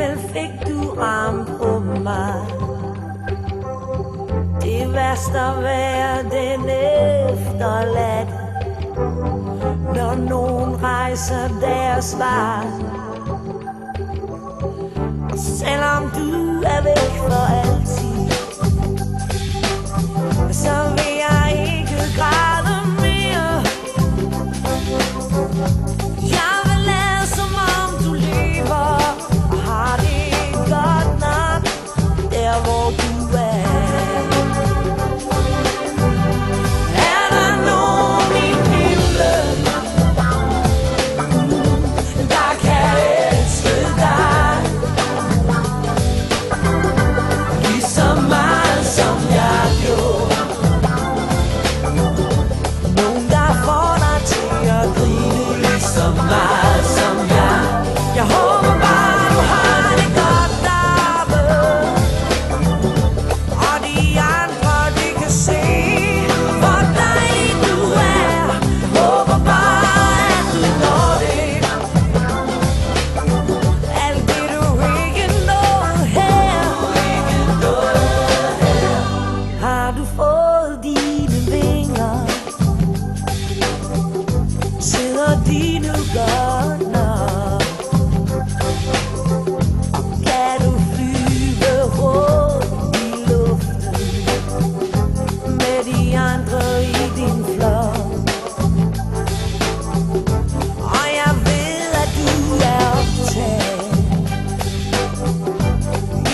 Alligevel fik du arm på mig. Det værste at være den efterladte, når nogen rejser deres vej. Og selvom du er væk for altid, så vil jeg ikke græde mere. Jeg vil lade som om du lever og har det godt nok der hvor du er. Er der nogen i himlen, der kan elske dig lige så meget som jeg gjorde? Nogen der får dig til at grine lige så meget som jeg. Jeg håber bare du har det godt deroppe, og de andre de kan se hvor dejlig du er. Håber bare at du når det, alt det du ikke nåede her. Har du fået dine vinger? Sidder de nu godt nok? Kan du flyve rundt i luften med de andre i din flok? Og jeg ved at du er optaget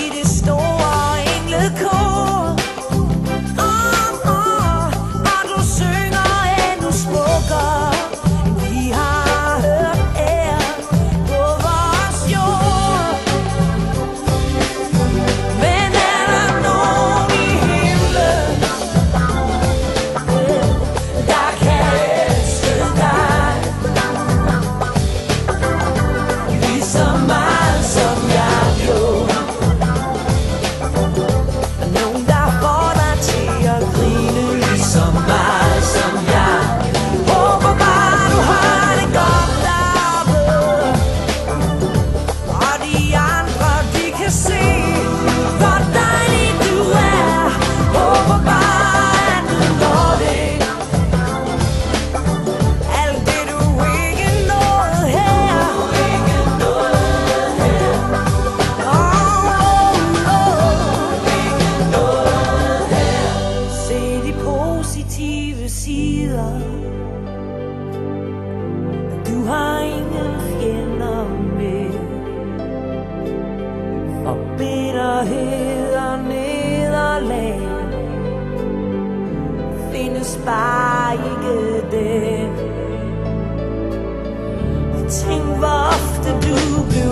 i det store englekor. Og du synger endnu smukkere end vi har hørt her på vores jord. Men er der nogen i himlen, der kan elske dig lige så meget som jeg gjorde? Nogen der får dig til at grine lige så meget som jeg. Håber bare du har det godt deroppe, og de andre de kan se hvor dejlig du er. Håber bare at du når det, alt det du ikke nåede her. Se de positive sider. Du har ingen fjender med, og bitterhed og nederlag findes bare ikke der. Og tænk hvor ofte du blev